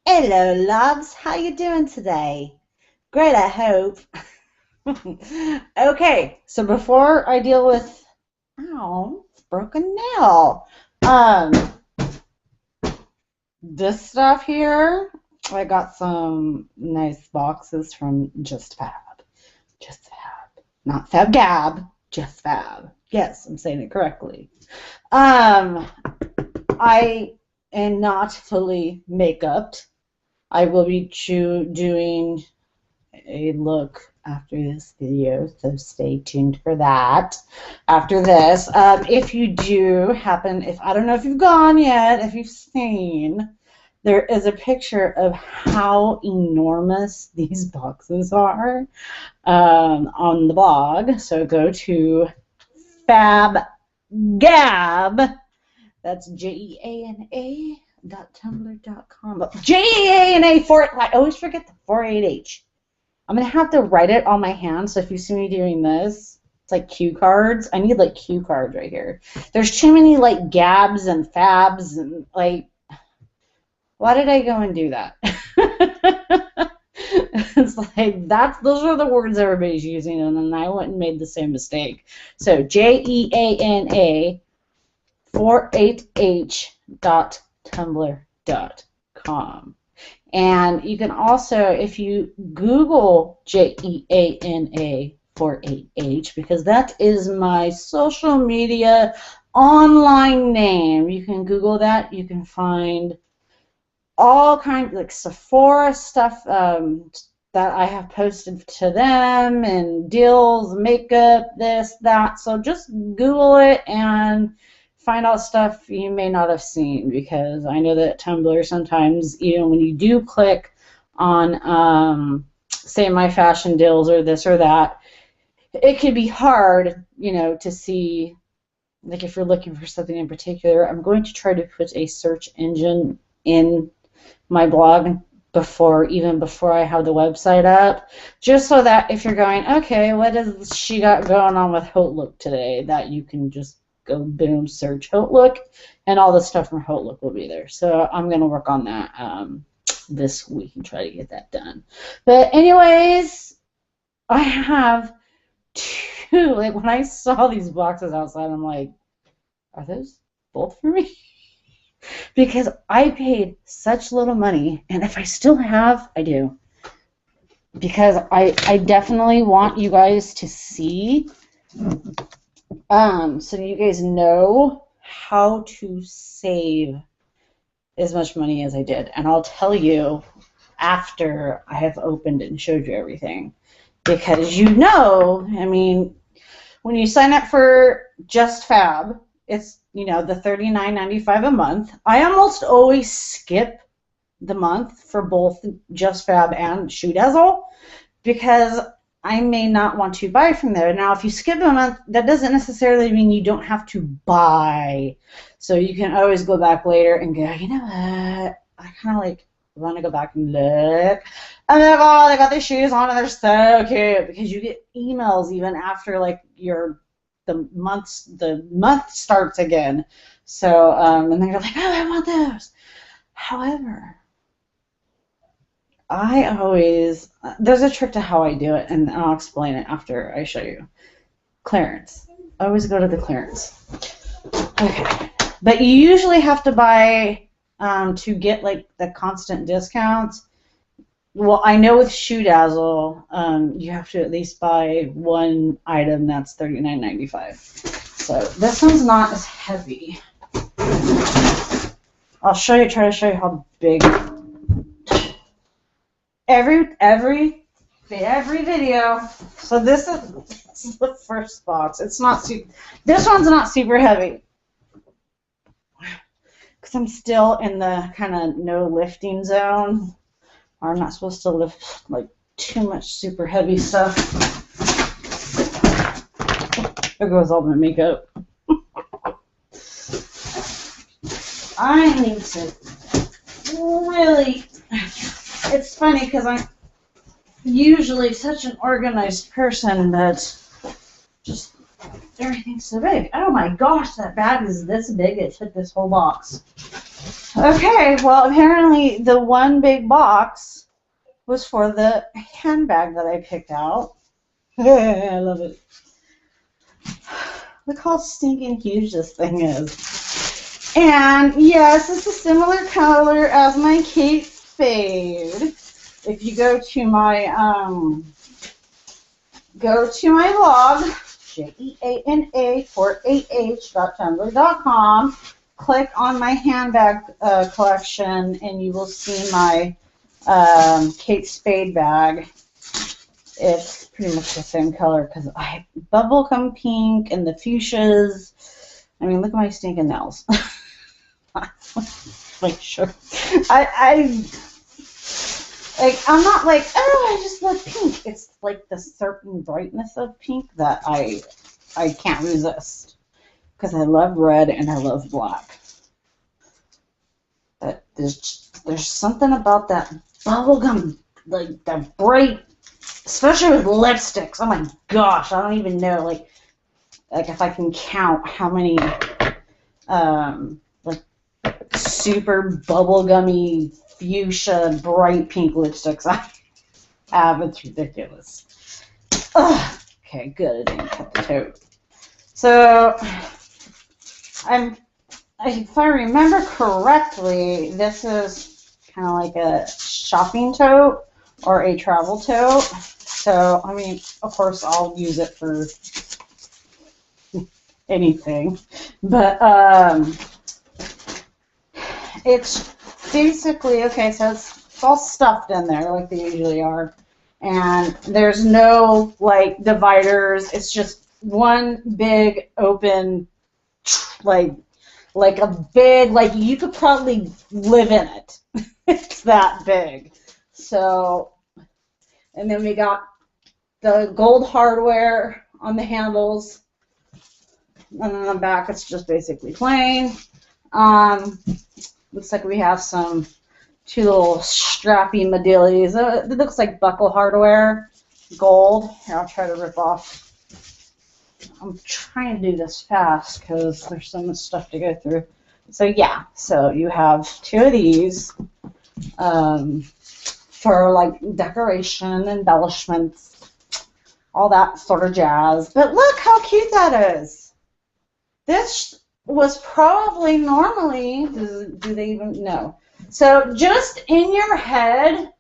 Hello, loves. How you doing today? Great, I hope. Okay, so before I deal with, ow, it's broken nail. Um, this stuff here, I got some nice boxes from Just Fab. Just Fab, not Fab Gab. Just Fab. Yes, I'm saying it correctly. Um, I am not fully makeuped. I will be doing a look after this video, so stay tuned for that. After this, if you do happen, if I don't know if you've gone yet, if you've seen, there is a picture of how enormous these boxes are on the blog. So go to Fab Gab. That's JEANA.tumblr.com. JEANA for I always forget the 48H. I'm going to have to write it on my hand, so if you see me doing this, it's like cue cards. I need like cue cards right here. There's too many like gabs and fabs and like, why did I go and do that? It's like those are the words everybody's using, and then I went and made the same mistake. So JEANA 48h.tumblr.com. And you can also, if you Google JEANA 48H, because that is my social media online name, you can Google that. You can find all kinds like Sephora stuff that I have posted to them, and deals, makeup, this, that. So just Google it and find out stuff you may not have seen, because I know that Tumblr sometimes, even when you do click on, say, my fashion deals or this or that, it can be hard, to see, like if you're looking for something in particular. I'm going to try to put a search engine in my blog even before I have the website up, just so that if you're going, okay, what does she got going on with Haute Look today, that you can just go boom, search Haute Look, and all the stuff from Haute Look will be there. So I'm going to work on that this week and try to get that done. But anyways, I have two, like when I saw these boxes outside, I'm like, are those both for me? Because I paid such little money, and if I still have, I do. Because I definitely want you guys to see, so you guys know how to save as much money as I did. And I'll tell you after I have opened and showed you everything. Because I mean, when you sign up for Just Fab, it's, the $39.95 a month. I almost always skip the month for both Just Fab and Shoe Dazzle, because I may not want to buy from there. Now, if you skip a month, that doesn't necessarily mean you don't have to buy. So you can always go back later and go, you know what? I kind of like want to go back and look. And they're like, oh, they got these shoes on and they're so cute, because you get emails even after like the month starts again. So and then you're like, oh, I want those. However, there's a trick to how I do it, and I'll explain it after I show you. Clearance. I always go to the clearance. Okay. But you usually have to buy, to get like the constant discounts. Well, I know with Shoe Dazzle, you have to at least buy one item that's $39.95. So this one's not as heavy. I'll try to show you how big. Every video. So this is the first box. It's not this one's not super heavy, because I'm still in the kind of no lifting zone. I'm not supposed to lift like too much super heavy stuff. There goes all my makeup. I need to really. It's funny because I'm usually such an organized person, but just everything's so big. Oh my gosh, that bag is this big. It took this whole box. Okay, well, apparently the one big box was for the handbag that I picked out. I love it. Look how stinking huge this thing is. And yes, it's a similar color as my Kate Spade. If you go to my blog, jeana4ah.tumblr.com, click on my handbag collection, and you will see my Kate Spade bag. It's pretty much the same color because I have bubblegum pink and the fuchsias. I mean, look at my stinking nails. Like, sure. I'm not like, oh, I just love pink. It's like the certain brightness of pink that I can't resist because I love red and I love black. But there's something about that bubblegum, like the bright, especially with lipsticks. Oh my gosh, I don't even know like if I can count how many like super bubblegummy fuchsia bright pink lipsticks I have. It's ridiculous. Ugh. Okay, good. I didn't cut the tote. So if I remember correctly, this is kind of like a shopping tote or a travel tote. So, I mean, of course, I'll use it for anything. But it's basically, okay, so it's all stuffed in there like they usually are. And there's no, like, dividers. It's just one big open, like a big, like, you could probably live in it. It's that big. So, and then we got the gold hardware on the handles. And then on the back, it's just basically plain. Looks like we have two little strappy medallions. It looks like buckle hardware, gold. Here, I'll try to rip off. I'm trying to do this fast because there's so much stuff to go through. So yeah, so you have two of these for like decoration, embellishments, all that sort of jazz. But look how cute that is. This was probably normally, do they even know? So just in your head,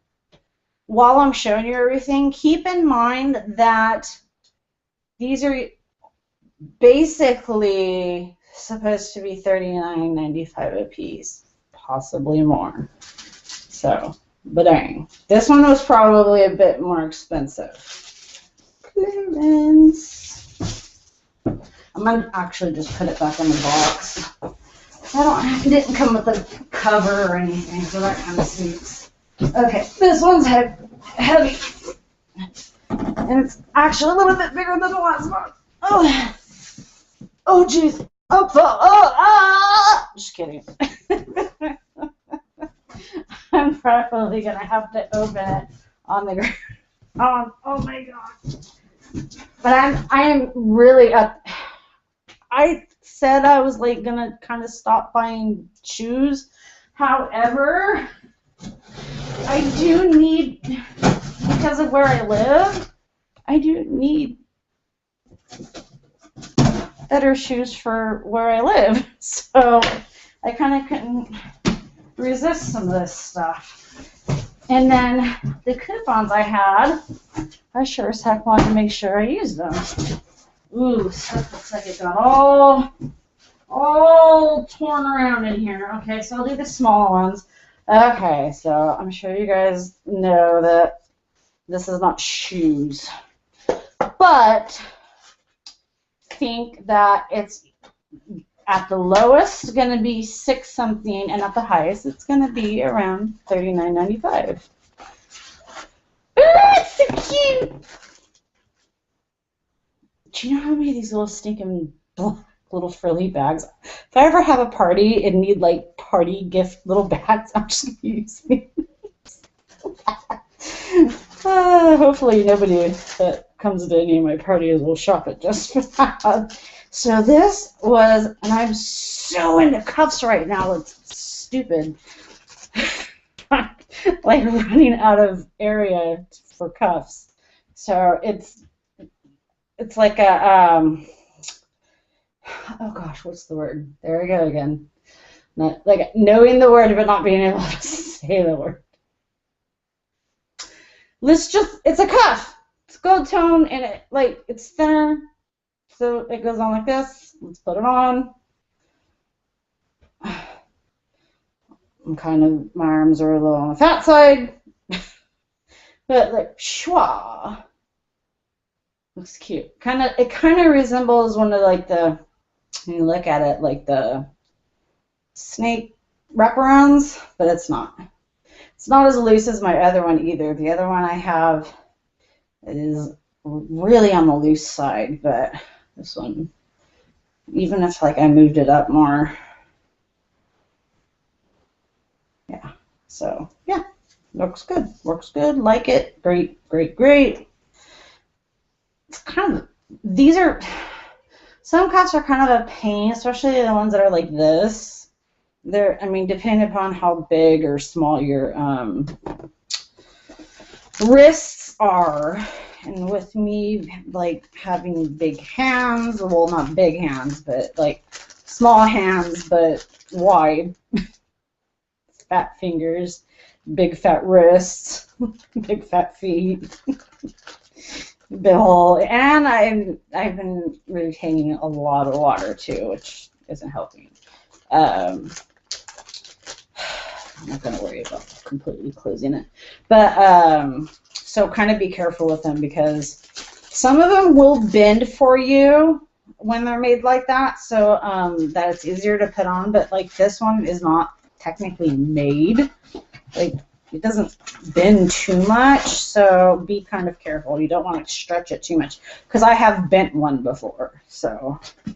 while I'm showing you everything, keep in mind that these are basically supposed to be $39.95 a piece, possibly more. So, but dang, this one was probably a bit more expensive. Clearance. I'm gonna actually just put it back in the box. It didn't come with a cover or anything, so that kind of suits. Okay, this one's heavy, and it's actually a little bit bigger than the last one. Oh, jeez. Just kidding. I'm probably gonna have to open it on the ground. Oh my gosh. But I am really up. I said I was like gonna kind of stop buying shoes. However, I do need, because of where I live, I do need better shoes for where I live. So I kind of couldn't resist some of this stuff. And then the coupons I had, I sure as heck wanted to make sure I used them. Ooh, stuff looks like it got all torn around in here. Okay, so I'll do the small ones. Okay, so I'm sure you guys know that this is not shoes, but think that it's at the lowest going to be $6 something, and at the highest it's going to be around $39.95. Ooh, it's so cute! Do you know how many of these little stinking little frilly bags? If I ever have a party and need like party gift little bags, I'm just going to use these. Hopefully nobody that comes to any of my parties will shop it just for that. So this was, and I'm so into cuffs right now. It's stupid. Like running out of area for cuffs. So it's like a oh gosh, what's the word? There we go again. Not like knowing the word but not being able to say the word. It's a cuff. It's gold tone and it's thinner. So it goes on like this. Let's put it on. My arms are a little on the fat side. But like schwa. Looks cute. It kind of resembles one of like when you look at it, like the snake wraparounds, but it's not. It's not as loose as my other one either. The other one I have is really on the loose side, but this one, even if like I moved it up more, yeah. So yeah, looks good. Works good. Like it. Great, great, great. It's some cuffs are kind of a pain, especially the ones that are like this. I mean, depending upon how big or small your wrists are. And with me, like, having big hands, well, not big hands, but, like, small hands, but wide. Fat fingers, big fat wrists, big fat feet. Bill, and I've been retaining a lot of water, too, which isn't helping. I'm not going to worry about completely closing it. But, so kind of be careful with them because some of them will bend for you when they're made like that, so that it's easier to put on. But like this one is not technically made. Like it doesn't bend too much, so be kind of careful. You don't want to stretch it too much because I have bent one before, so it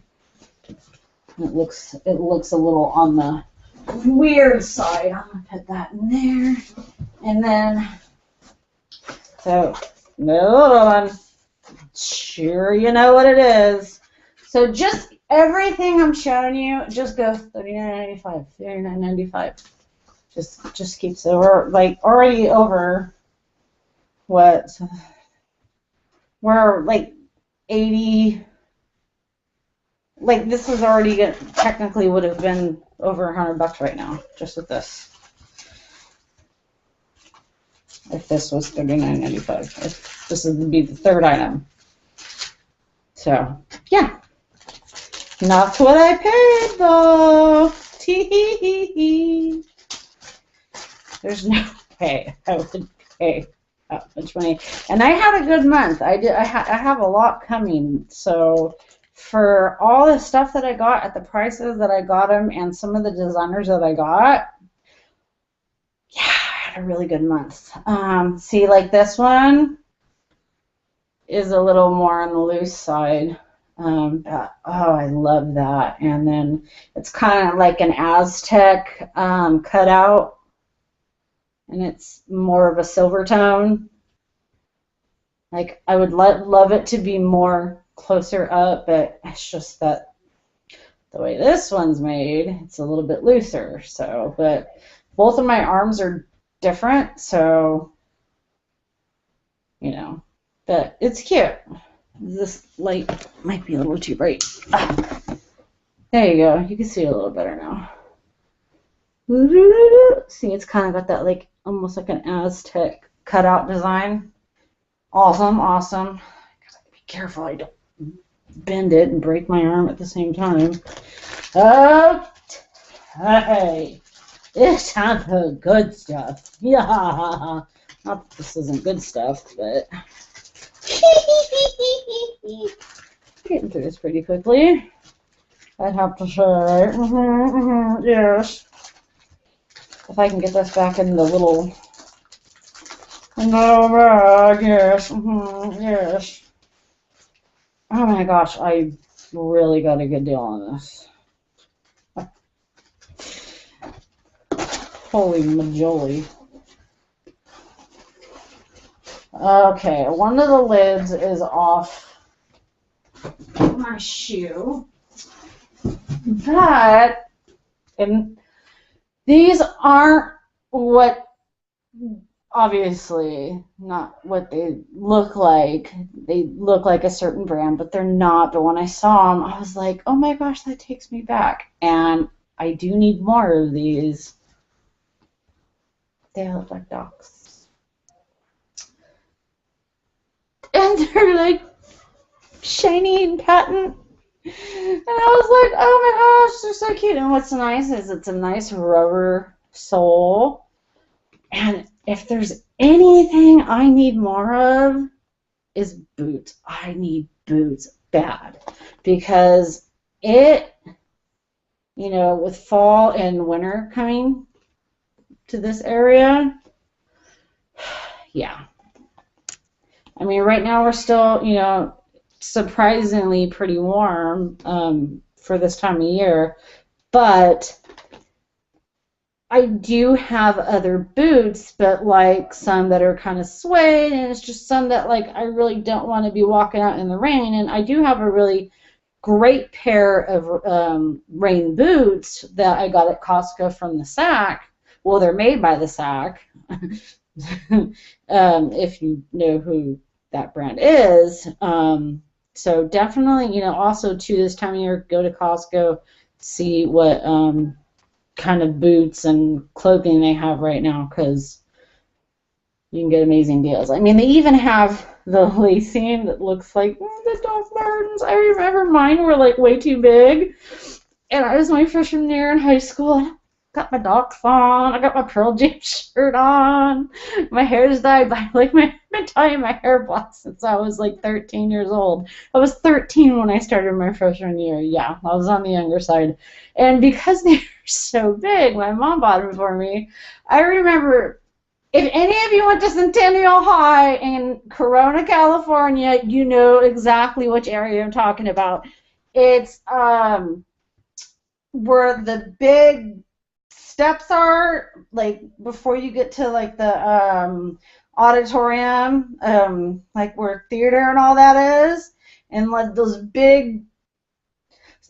looks a little on the weird side. I'm gonna put that in there, and then. So, the little one, sure you know what it is. So just everything I'm showing you, just go $39.95, $39.95. Just keeps it over, like already over what? We're like 80. Like this is already technically would have been over $100 right now, just with this. If this was $39.95. If this would be the third item. So, yeah. Not what I paid, though. Tee-hee-hee-hee. There's no way I would pay that much money. And I had a good month. I have a lot coming. So, for all the stuff that I got at the prices that I got them and some of the designers that I got, yeah. A really good month. See, like this one is a little more on the loose side. Oh, I love that. And then it's kind of like an Aztec cutout, and it's more of a silver tone. Like I would love it to be more closer up, but it's just that the way this one's made, it's a little bit looser. So, but both of my arms are different, so you know, but it's cute. This light might be a little too bright. There you go. You can see it a little better now. See, it's kind of got that like almost like an Aztec cutout design. Awesome, awesome. Gotta be careful I don't bend it and break my arm at the same time. Okay. It's time for good stuff. Yeah. Not that this isn't good stuff, but getting through this pretty quickly. I'd have to say. Yes. If I can get this back in the little bag, yes. Yes. Oh my gosh, I really got a good deal on this. Holy majoli. Okay, one of the lids is off my shoe, but and These aren't what, obviously, not what they look like. They look like a certain brand, but they're not. But when I saw them, I was like, oh my gosh, that takes me back. And I do need more of these. They look like ducks. And they're like shiny and patent. And I was like, oh my gosh, they're so cute. And what's nice is it's a nice rubber sole. And if there's anything I need more of, is boots. I need boots bad. Because it, with fall and winter coming to this area, yeah. I mean, right now we're still, surprisingly pretty warm for this time of year, but I do have other boots, but like some that are kind of suede, and it's just some that like I really don't want to be walking out in the rain. And I do have a really great pair of rain boots that I got at Costco from the Sack. Well, they're made by the Sack, if you know who that brand is. So definitely, also to this time of year, go to Costco, see what kind of boots and clothing they have right now, because you can get amazing deals. I mean, they even have the lacing that looks like the Doc Martens. I remember mine were like way too big, and I was my freshman year in high school. Got my Docs on. I got my Pearl Jam shirt on. My hair is dyed by I've been tying my hair black since I was like 13 years old. I was 13 when I started my freshman year. Yeah, I was on the younger side. And because they were so big, my mom bought them for me. I remember, if any of you went to Centennial High in Corona, California, you know exactly which area I'm talking about. It's where the big steps are, like before you get to like the auditorium, like where theater and all that is, and like those big,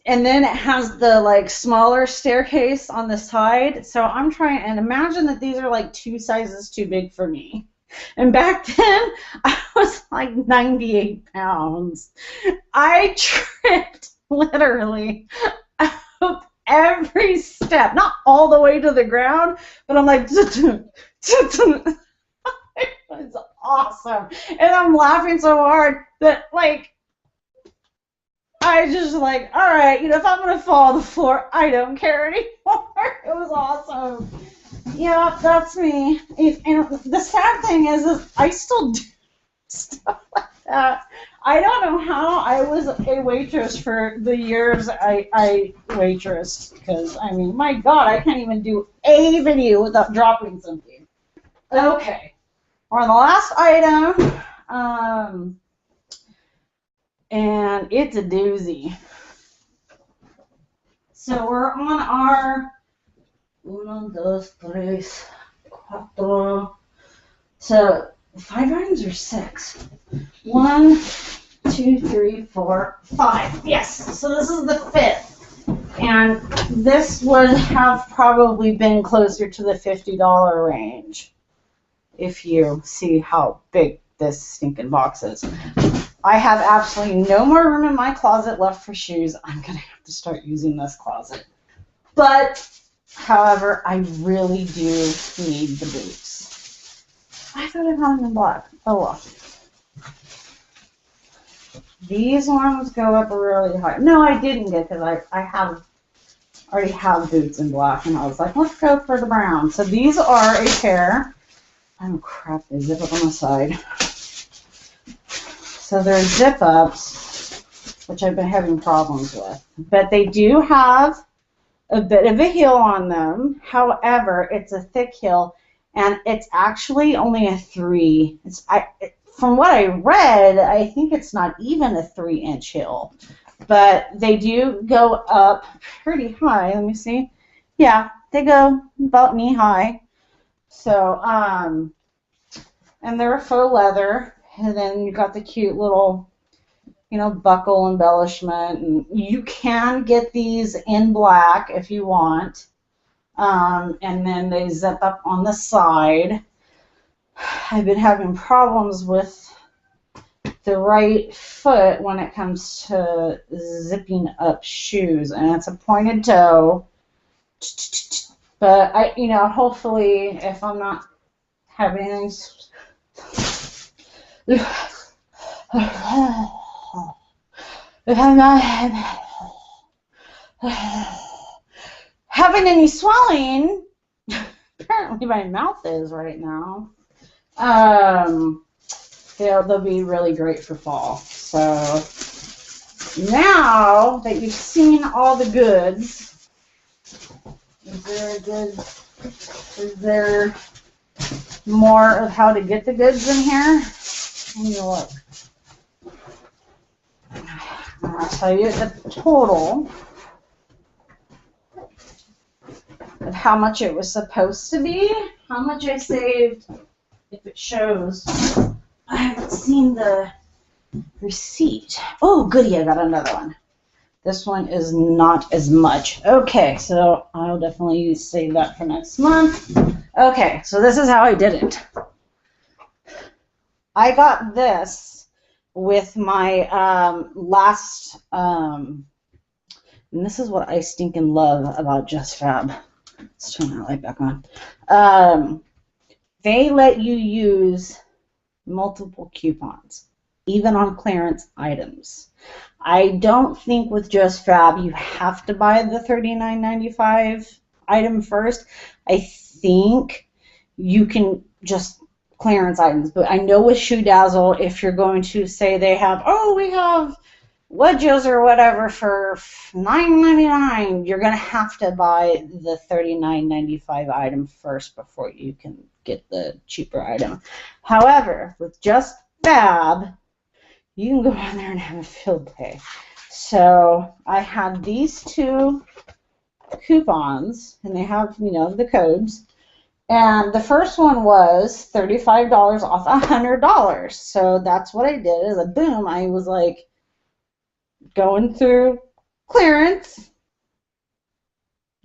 and then it has the like smaller staircase on the side. So I'm trying, and imagine that these are like 2 sizes too big for me. And back then, I was like 98 pounds. I tripped literally up every step, not all the way to the ground, but I'm like, it was awesome. And I'm laughing so hard that, like, I just like, all right, if I'm going to fall on the floor, I don't care anymore. It was awesome. Yeah, that's me. And the sad thing is I still do stuff like that. I don't know how I was a waitress for the years I waitressed, because, I mean, my God, I can't even do a video without dropping something. Okay, we're on the last item, and it's a doozy. So we're on our 1, 2, 3, 4. So 5 items or 6? 1, 2, 3, 4, 5. Yes. So this is the 5th, and this would have probably been closer to the $50 range if you see how big this stinking box is. I have absolutely no more room in my closet left for shoes. I'm gonna have to start using this closet. But, however, I really do need the boots. I thought I had them in black. Oh well. These ones go up really high. No, I didn't get, because I already have boots in black, and I was like, let's go for the brown. So these are a pair. Oh crap, they zip up on the side. So they're zip ups, which I've been having problems with. But they do have a bit of a heel on them. However, it's a thick heel, and it's actually only a 3. From what I read, I think it's not even a 3-inch heel. But they do go up pretty high. Let me see. Yeah, they go about knee high. So, and they're faux leather. And then you got the cute little, buckle embellishment. And you can get these in black if you want. and then they zip up on the side. I've been having problems with the right foot when it comes to zipping up shoes, and it's a pointed toe. But hopefully, if I'm not having any, if I'm not having any swelling, apparently my mouth is right now. They'll be really great for fall. So now that you've seen all the goods, is there more of how to get the goods in here? Let me look. I'll tell you the total of how much it was supposed to be, how much I saved, if it shows. I haven't seen the receipt. Oh, goody, I got another one. This one is not as much. Okay, so I'll definitely save that for next month. Okay, so this is how I did it. I got this with my last, and this is what I stinking love about Just Fab. Let's turn that light back on. They let you use multiple coupons, even on clearance items. I don't think with Just Fab you have to buy the $39.95 item first. I think you can just clearance items, but I know with Shoe Dazzle, if you're going to say they have, oh, we have wedges or whatever for $9.99, you're going to have to buy the $39.95 item first before you can get the cheaper item. However, with Just Fab, you can go on there and have a field day. So I had these two coupons, and they have, the codes. And the first one was $35 off $100. So that's what I did. Is a boom. I was like going through clearance,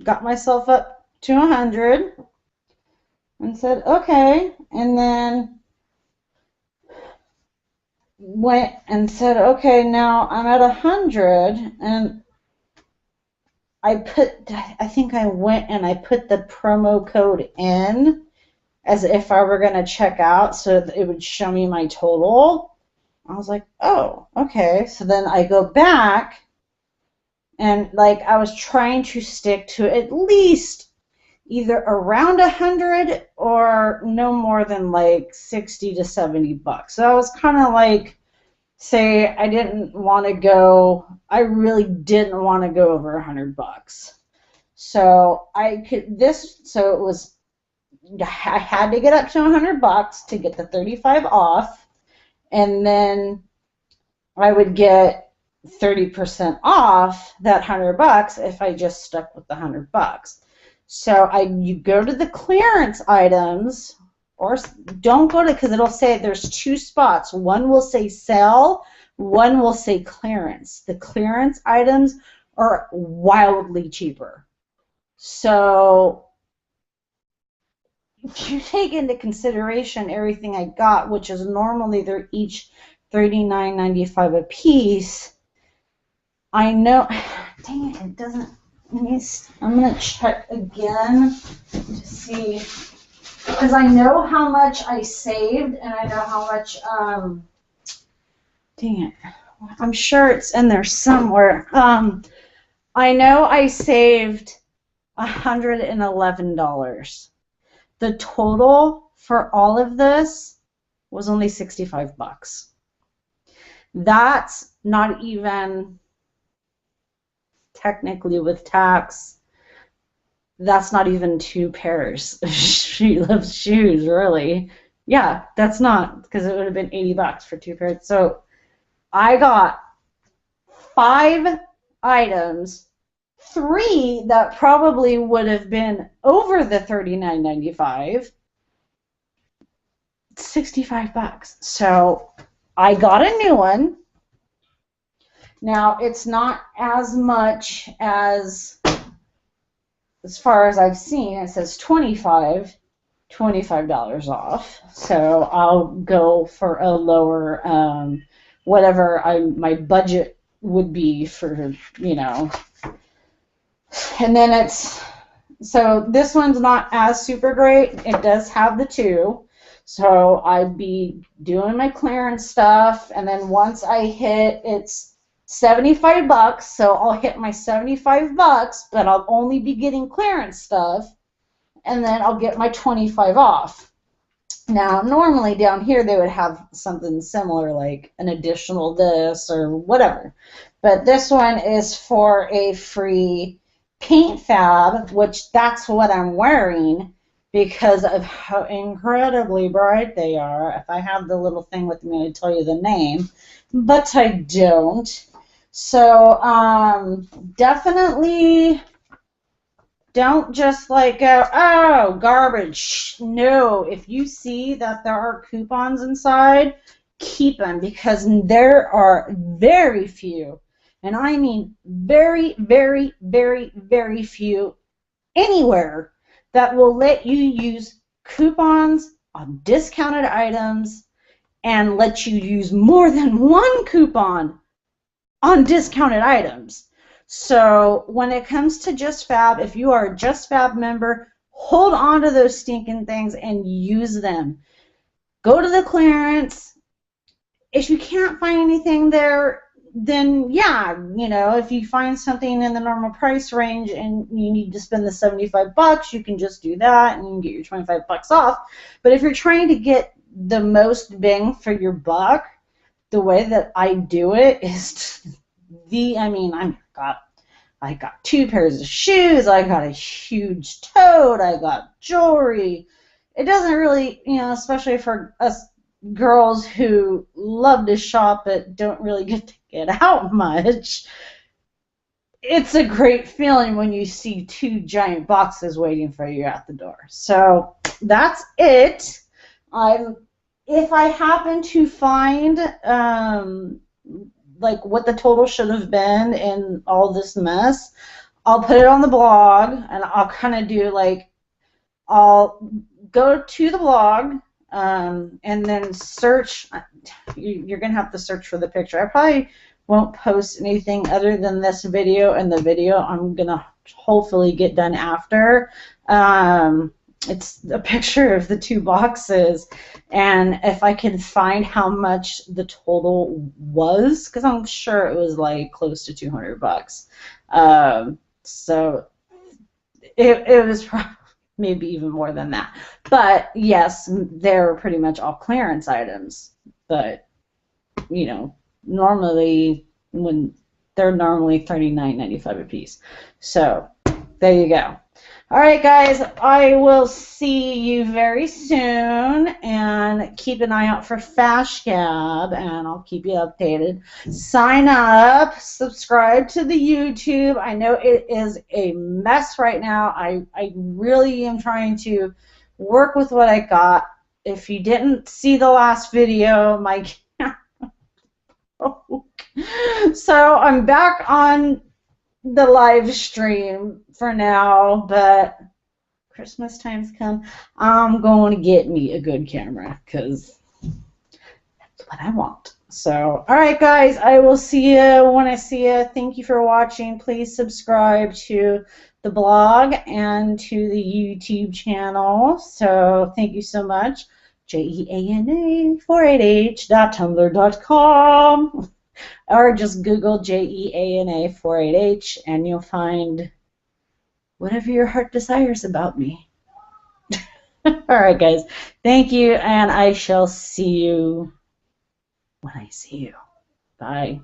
got myself up to 100, and said okay, and then went and said, okay, now I'm at 100, and I think I went and I put the promo code in as if I were going to check out so that it would show me my total. I was like, oh, okay. So then I go back, and I was trying to stick to at least either around 100 or no more than 60 to 70 bucks. So I was kind of say I didn't want to go, I really didn't want to go over 100 bucks. So I had to get up to 100 bucks to get the 35 off, and then I would get 30% off that 100 bucks if I just stuck with the 100 bucks. So you go to the clearance items, or don't go to, because it'll say there's two spots. One will say sale, one will say clearance. The clearance items are wildly cheaper. So if you take into consideration everything I got, which is normally they're each $39.95 a piece, I know, dang it doesn't, I'm going to check again to see, because I know how much I saved, and I know how much, dang it, I'm sure it's in there somewhere. I know I saved $111. The total for all of this was only 65 bucks. That's not even technically with tax. That's not even two pairs of shoes, really. Yeah, that's not, because it would have been 80 bucks for two pairs. So I got 5 items, 3 that probably would have been over the $39.95, 65 bucks. So I got a new one. Now it's not as much as as far as I've seen, it says $25 off. So I'll go for a lower, whatever my budget would be for, you know. And then so this one's not as super great. It does have the 2. So I'd be doing my clearance stuff, and then once I hit, it's $75, so I'll hit my $75, but I'll only be getting clearance stuff, and then I'll get my 25 off. Now, normally down here they would have something similar, like an additional this or whatever, but this one is for a free paint fab, which that's what I'm wearing because of how incredibly bright they are. If I have the little thing with me, I'd tell you the name, but I don't. So definitely don't just like go, oh, garbage. No, if you see that there are coupons inside, keep them, because there are very few, and I mean very, very, very, very few anywhere that will let you use coupons on discounted items and let you use more than one coupon on discounted items. So when it comes to Just Fab, if you are a Just Fab member, hold on to those stinking things and use them. Go to the clearance. If you can't find anything there, then yeah, you know, if you find something in the normal price range and you need to spend the $75, you can just do that and you can get your $25 off. But if you're trying to get the most bang for your buck, the way that I do it is I got 2 pairs of shoes, I got a huge tote, I got jewelry. It doesn't really, you know, especially for us girls who love to shop but don't really get to get out much, it's a great feeling when you see 2 giant boxes waiting for you at the door. So that's it. If I happen to find like what the total should have been in all this mess, I'll put it on the blog, and I'll kind of do like, I'll go to the blog and then search. You're going to have to search for the picture. I probably won't post anything other than this video, and the video I'm going to hopefully get done after. It's a picture of the 2 boxes, and if I can find how much the total was, because I'm sure it was like close to $200. So it was probably maybe even more than that. But yes, they're pretty much all clearance items. But you know, normally when they're normally $39.95 a piece. So there you go. All right, guys, I will see you very soon, and keep an eye out for Fash Gab, and I'll keep you updated. Sign up, subscribe to the YouTube. I know it is a mess right now. I really am trying to work with what I got. If you didn't see the last video, my so I'm back on the live stream for now, but Christmas time's come. I'm going to get me a good camera because that's what I want. So, all right, guys, I will see you when I see you. Thank you for watching. Please subscribe to the blog and to the YouTube channel. So, thank you so much. JEANA48h.tumblr.com. Or just Google JEANA48h and you'll find whatever your heart desires about me. All right, guys. Thank you, and I shall see you when I see you. Bye.